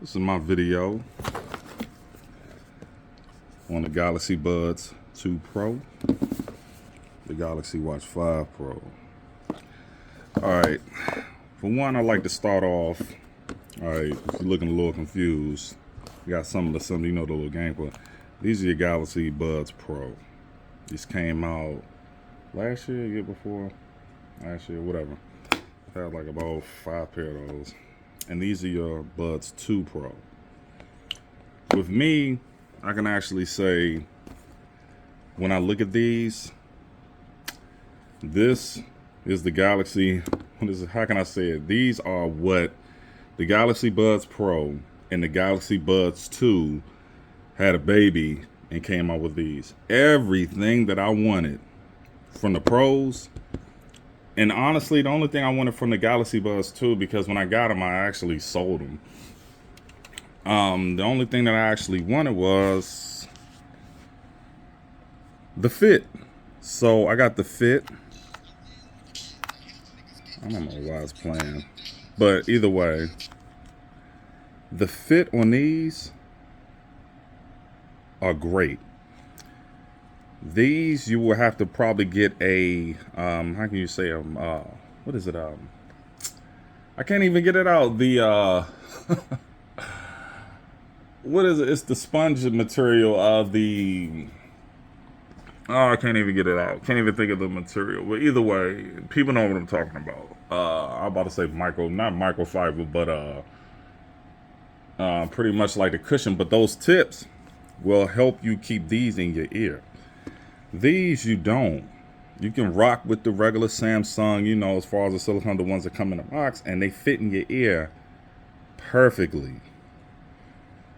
This is my video on the Galaxy Buds 2 Pro, the Galaxy Watch 5 Pro. Alright, for one, I like to start off, alright, if you're looking a little confused, you got some, you know, the little gameplay. These are your Galaxy Buds Pro. These came out last year before, last year, whatever. I had like about 5 pair of those. And these are your Buds 2 Pro. With me, I can actually say, when I look at these, this is the Galaxy, how can I say it? These are what the Galaxy Buds Pro and the Galaxy Buds 2 had a baby and came out with these. Everything that I wanted from the Pros. And honestly, the only thing I wanted from the Galaxy Buds 2, because when I got them, I actually sold them. The only thing that I actually wanted was the fit. So I got the fit. I don't know why it's playing. But either way, the fit on these are great. These you will have to probably get a how can you say what is it, I can't even get it out, the what is it? It's the sponge material of the I can't even get it out, can't even think of the material, but either way, people know what I'm talking about. I'm about to say not microfiber, but pretty much like the cushion, but those tips will help you keep these in your ear. These you don't. You can rock with the regular Samsung, you know, as far as the silicone, the ones that come in the box, and they fit in your ear perfectly.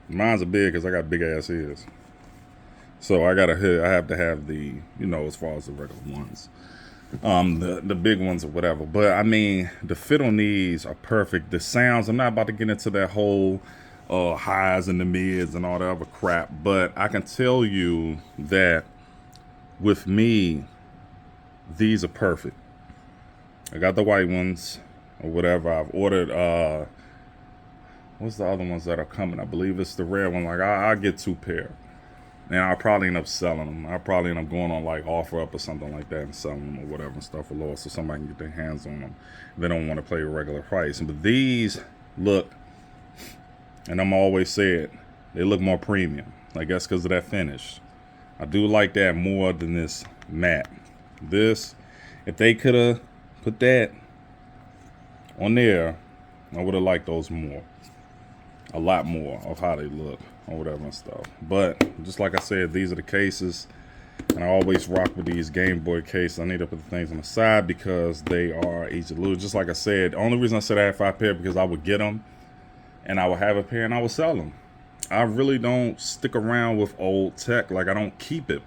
Mine's are big because I got big ass ears, so I have to have the, you know, as far as the regular ones, the big ones or whatever. But I mean, the fit on these are perfect. The sounds, I'm not about to get into that whole highs and the mids and all that other crap, but I can tell you that with me, these are perfect. I got the white ones or whatever. I've ordered what's the other ones that are coming? I believe it's the red one. Like I'll get 2 pair. And I'll probably end up selling them. I'll probably end up going on like OfferUp or something like that and selling them or whatever and stuff for lower, so somebody can get their hands on them. They don't want to pay a regular price. But these look, and I'm always say it, they look more premium. I guess because of that finish. I do like that more than this matte. This, if they could have put that on there, I would have liked those more. A lot more of how they look or whatever and stuff. But just like I said, these are the cases. And I always rock with these Game Boy cases. I need to put the things on the side because they are easy to lose. Just like I said, the only reason I said I had 5 pair because I would get them and I would have a pair and I would sell them. I really don't stick around with old tech. Like, I don't keep it.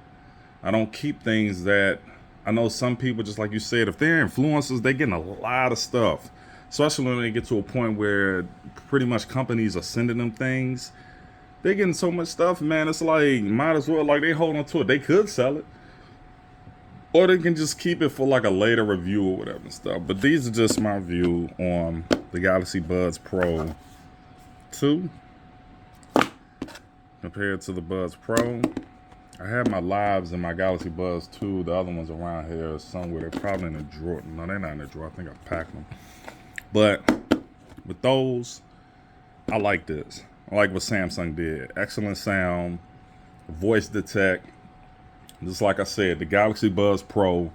I don't keep things that, I know some people, just like you said, if they're influencers, they're getting a lot of stuff. Especially when they get to a point where pretty much companies are sending them things. They're getting so much stuff, man. It's like, might as well, like, they hold on to it. They could sell it. Or they can just keep it for like a later review or whatever and stuff. But these are just my view on the Galaxy Buds Pro 2. Compared to the Buds Pro. I have my Lives and my Galaxy Buds 2. The other ones around here somewhere. They're probably in a drawer. No, they're not in a drawer. I think I packed them. But with those, I like this. I like what Samsung did. Excellent sound, voice detect. Just like I said, the Galaxy Buds Pro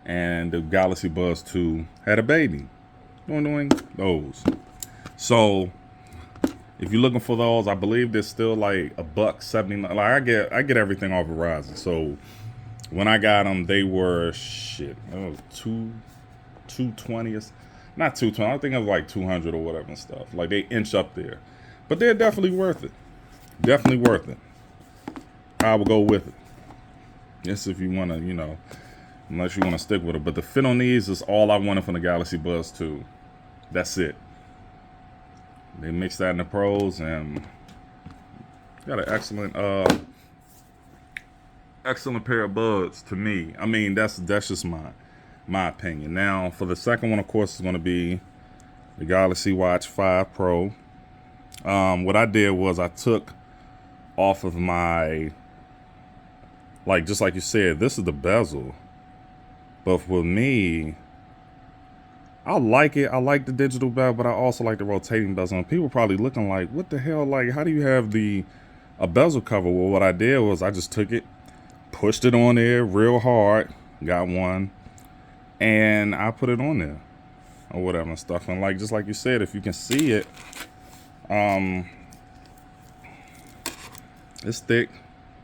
and the Galaxy Buds 2 had a baby. Doing those. So if you're looking for those, I believe they're still like $1.79. Like I get everything off Verizon. So when I got them, they were $220. Not 220. I think it was like 200 or whatever and stuff. Like they inch up there, but they're definitely worth it. Definitely worth it. I will go with it. Yes, if you want to, you know, unless you want to stick with it. But the fit on these is all I wanted from the Galaxy Buds 2. That's it. They mixed that in the Pros and got an excellent pair of buds to me. I mean, that's just my opinion. Now, for the second one, of course, is going to be the Galaxy Watch 5 Pro. What I did was I took off of my, like, just like you said, this is the bezel. But for me, I like it. I like the digital bezel, but I also like the rotating bezel. And people probably looking like, what the hell? Like, how do you have a bezel cover? Well, what I did was I just took it, pushed it on there real hard, got one, and I put it on there or whatever and stuff. And like, just like you said, if you can see it, it's thick.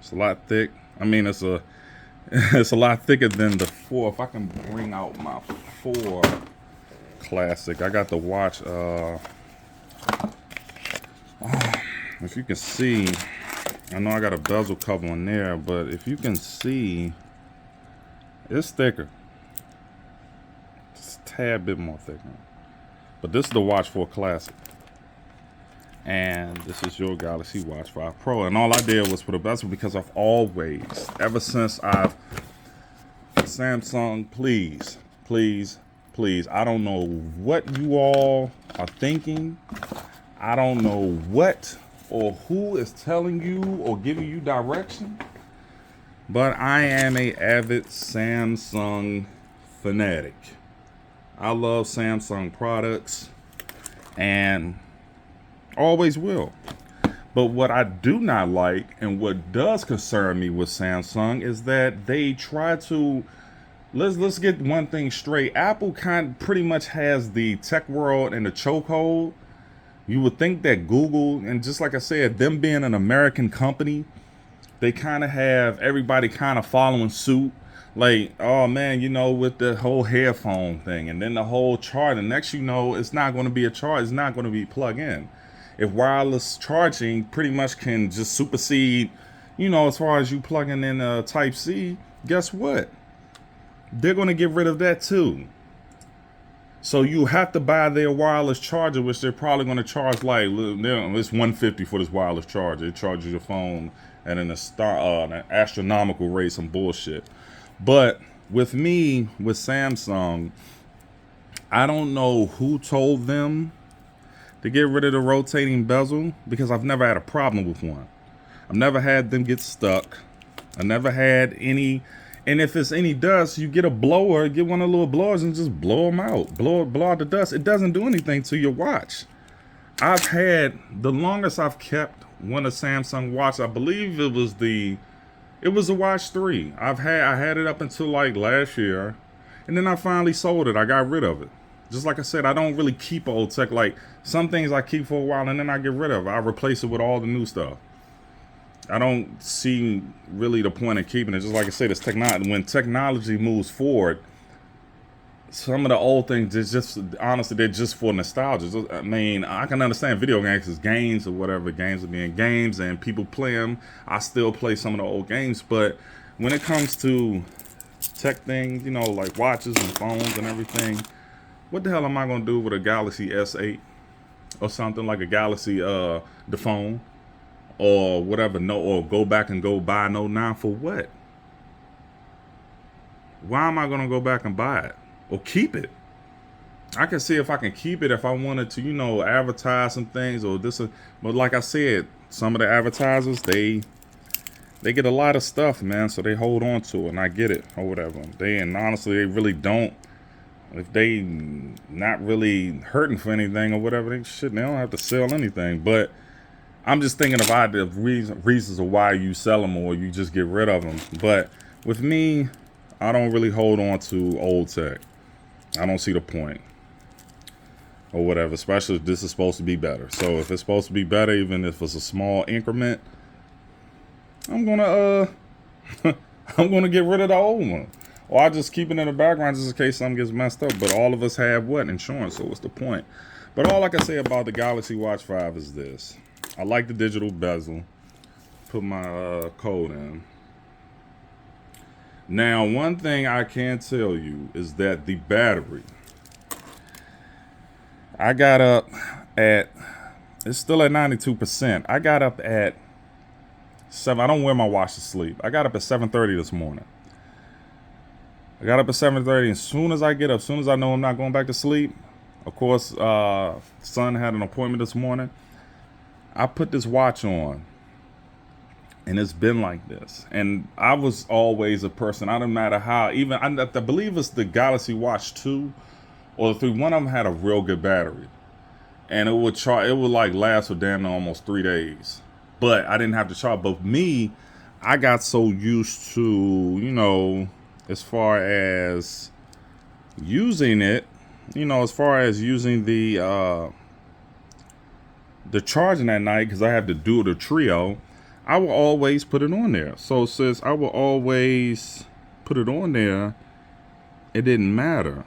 It's a lot thick. I mean, it's a it's a lot thicker than the 4. If I can bring out my 4 classic, I got the watch. If you can see, I know I got a bezel cover on there, but if you can see, it's thicker. Just a tad bit more thicker. But this is the Watch 4 Classic. And this is your Galaxy Watch 5 Pro. And all I did was put a bezel because I've always, ever since Samsung, please, please, please, I don't know what you all are thinking. I don't know what or who is telling you or giving you direction. But I am a avid Samsung fanatic. I love Samsung products and always will. But what I do not like and what does concern me with Samsung is that they try to, let's get one thing straight. Apple pretty much has the tech world in the chokehold. You would think that Google, and just like I said, them being an American company, they kind of have everybody kind of following suit. Like, oh man, you know, with the whole headphone thing and then the whole charge. And next, you know, it's not going to be a charge. It's not going to be plug in. If wireless charging pretty much can just supersede, you know, as far as you plugging in Type C, guess what? They're going to get rid of that too. So you have to buy their wireless charger, which they're probably going to charge like, it's $150 for this wireless charger. It charges your phone at an astronomical rate, some bullshit. But with me, with Samsung, I don't know who told them to get rid of the rotating bezel because I've never had a problem with one. I've never had them get stuck. I never had any. And if it's any dust, you get a blower, get one of the little blowers and just blow them out. Blow out the dust. It doesn't do anything to your watch. I've had, the longest I've kept one of Samsung watch, I believe it was the Watch 3. I had it up until like last year. And then I finally sold it. I got rid of it. Just like I said, I don't really keep old tech. Like, some things I keep for a while and then I get rid of it. I replace it with all the new stuff. I don't see really the point in keeping it. Just like I said, it's technology. When technology moves forward, some of the old things, honestly, they're just for nostalgia. I mean, I can understand video games as games or whatever. Games are being games and people play them. I still play some of the old games. But when it comes to tech things, you know, like watches and phones and everything, what the hell am I going to do with a Galaxy S8 or something like a Galaxy, the phone or whatever? No, or go back and go buy an 09 for what? Why am I going to go back and buy it or keep it? I can see if I can keep it if I wanted to, you know, advertise some things or this. But like I said, some of the advertisers, they get a lot of stuff, man. So they hold on to it and I get it or whatever. And honestly, they really don't. If they not really hurting for anything or whatever, they don't have to sell anything. But I'm just thinking about the reasons of why you sell them or you just get rid of them. But with me, I don't really hold on to old tech. I don't see the point or whatever, especially if this is supposed to be better. So if it's supposed to be better, even if it's a small increment, I'm gonna I'm gonna get rid of the old one. Or I just keep it in the background just in case something gets messed up. But all of us have what? Insurance. So what's the point? But all I can say about the Galaxy Watch 5 is this. I like the digital bezel. Put my code in. Now, one thing I can tell you is that the battery. I got up at, it's still at 92%. I got up at 7. I don't wear my watch to sleep. I got up at 7:30 this morning. I got up at 7:30. As soon as I get up, as soon as I know I'm not going back to sleep, of course, son had an appointment this morning. I put this watch on, and it's been like this. And I was always a person, I don't matter how, even I believe it's the Galaxy Watch 2 or the 3. One of them had a real good battery, and it would like last for damn near almost 3 days. But I didn't have to charge. But me, I got so used to, as far as using it, as far as using the charging at night, because I have to do the trio, I will always put it on there. So since I will always put it on there, it didn't matter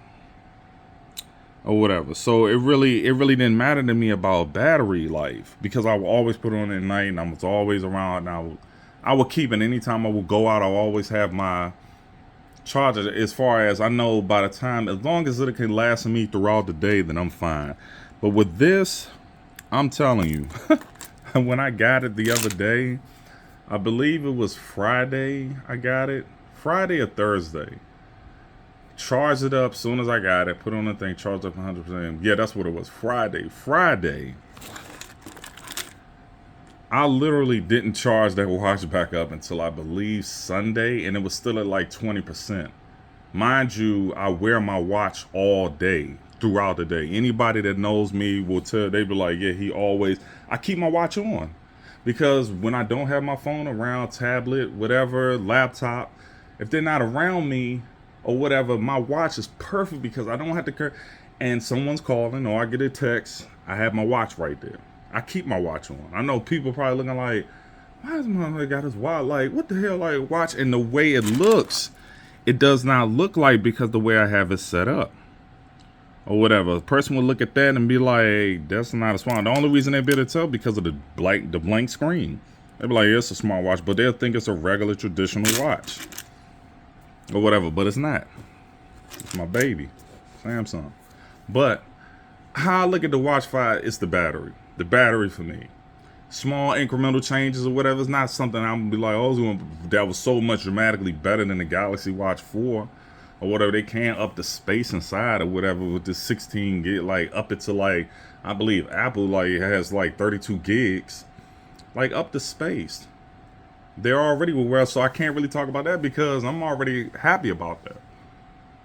or whatever. So it really didn't matter to me about battery life, because I would always put it on at night, and I was always around. And I would keep it anytime I would go out. I will always have my charger. As far as I know, by the time, as long as it can last me throughout the day, then I'm fine. But with this, I'm telling you, when I got it the other day, I believe it was Friday I got it. Friday or Thursday. Charged it up as soon as I got it. Put on the thing, charged up 100%. Yeah, that's what it was. Friday. I literally didn't charge that watch back up until I believe Sunday, and it was still at like 20%. Mind you, I wear my watch all day, throughout the day. Anybody that knows me will tell, they be like, yeah, I keep my watch on. Because when I don't have my phone around, tablet, whatever, laptop, if they're not around me or whatever, my watch is perfect, because I don't have to and someone's calling or I get a text, I have my watch right there. I keep my watch on. I know people probably looking like, why is my got his watch? Like, what the hell, like, watch? And the way it looks, it does not look like, because the way I have it set up or whatever. A person would look at that and be like, hey, that's not a smart. The only reason they be able to tell, because of the blank screen. They be like, yeah, it's a smartwatch, but they'll think it's a regular traditional watch or whatever. But it's not. It's my baby, Samsung. But how I look at the Watch 5, it's the battery. The battery for me. Small incremental changes or whatever. It's not something I'm gonna be like, oh, that was so much dramatically better than the Galaxy Watch 4 or whatever. They can't up the space inside or whatever with the 16 gig, like up it to like, I believe Apple like has like 32 gigs, like up the space. They're already aware, so I can't really talk about that, because I'm already happy about that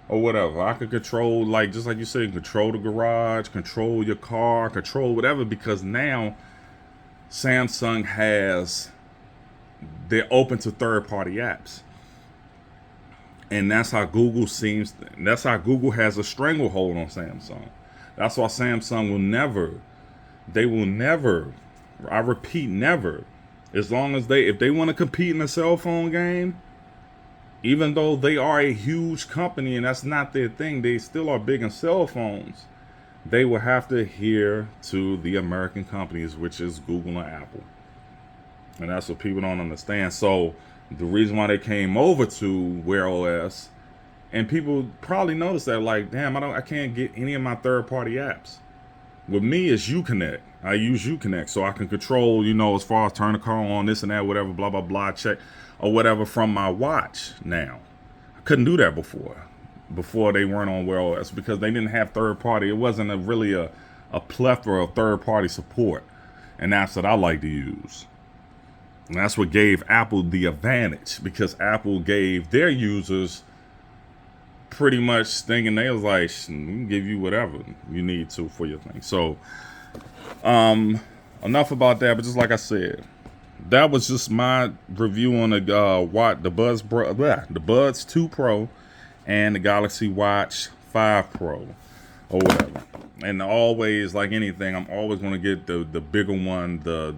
or whatever. I could control, like, just like you said, control the garage, control your car, control whatever, because now Samsung they're open to third-party apps. And that's how Google has a stranglehold on Samsung. That's why Samsung will never, I repeat, never, as long as if they want to compete in the cell phone game, even though they are a huge company and that's not their thing, they still are big in cell phones. They will have to adhere to the American companies, which is Google and Apple. And that's what people don't understand. So the reason why they came over to Wear OS, and people probably noticed that, like, damn, I can't get any of my third-party apps. With me, it's Uconnect. I use Uconnect, so I can control, as far as turn the car on, this and that, whatever, blah, blah, blah, check, or whatever from my watch now. I couldn't do that before they weren't on Wear OS, because they didn't have third-party. It wasn't really a plethora of third-party support and apps that I like to use. And that's what gave Apple the advantage, because Apple gave their users pretty much thinking they was like, we can give you whatever you need to for your thing. So, enough about that. But just like I said, that was just my review on the Buds 2 Pro and the Galaxy Watch 5 Pro or whatever. And always, like anything, I'm always going to get the bigger one, the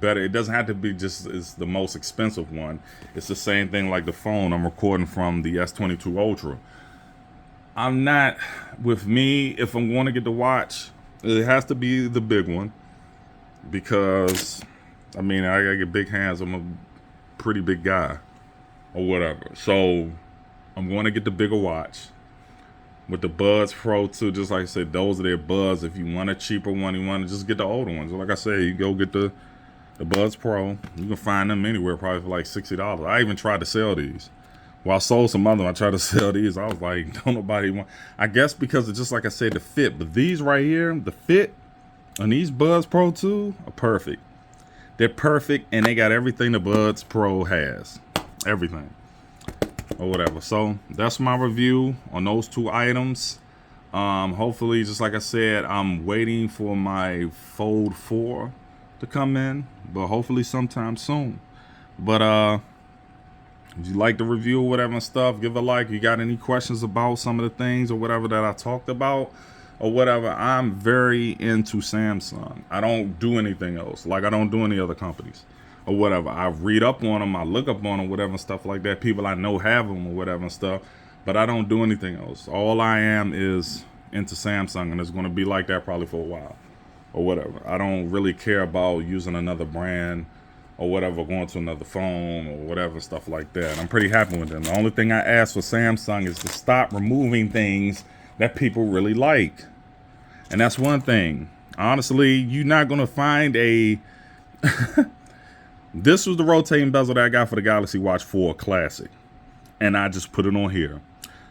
better. It doesn't have to be just it's the most expensive one. It's the same thing like the phone I'm recording from, the S22 Ultra. I'm not, with me, if I'm going to get the watch, it has to be the big one, because I mean, I gotta get big hands. I'm a pretty big guy or whatever. So I'm going to get the bigger watch. With the Buds Pro 2, just like I said, those are their Buds. If you want a cheaper one, you want to just get the older ones. Like I said, you go get the Buds Pro. You can find them anywhere, probably for like $60. I even tried to sell these. Well, I sold some other ones. I tried to sell these. I was like, don't nobody want. I guess because it's just like I said, the fit. But these right here, the fit, And these Buds Pro 2 are perfect. They're perfect, and they got everything the Buds Pro has. Everything. Or whatever. So that's my review on those two items. Hopefully, just like I said, I'm waiting for my Fold 4 to come in, but hopefully sometime soon. But if you like the review or whatever and stuff, give a like. You got any questions about some of the things or whatever that I talked about or whatever, I'm very into Samsung. I don't do anything else. Like, I don't do any other companies or whatever. I read up on them, I look up on them, whatever and stuff like that. People I know have them or whatever and stuff, but I don't do anything else. All I am is into Samsung, and it's going to be like that probably for a while or whatever. I don't really care about using another brand or whatever, going to another phone or whatever, stuff like that. I'm pretty happy with them. The only thing I ask for Samsung is to stop removing things that people really like. And that's one thing. Honestly, you're not going to find a... This was the rotating bezel that I got for the Galaxy Watch 4 Classic. And I just put it on here.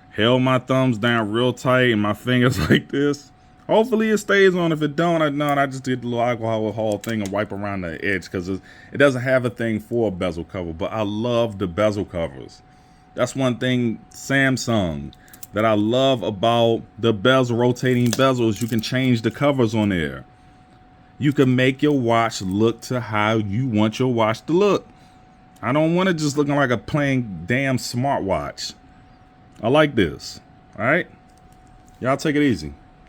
Held my thumbs down real tight and my fingers like this. Hopefully it stays on. If it don't, I just did the little alcohol thing and wipe around the edge, because it doesn't have a thing for a bezel cover. But I love the bezel covers. That's one thing Samsung that I love about the bezel, rotating bezels. You can change the covers on there. You can make your watch look to how you want your watch to look. I don't want it just looking like a plain damn smartwatch. I like this. All right? Y'all take it easy.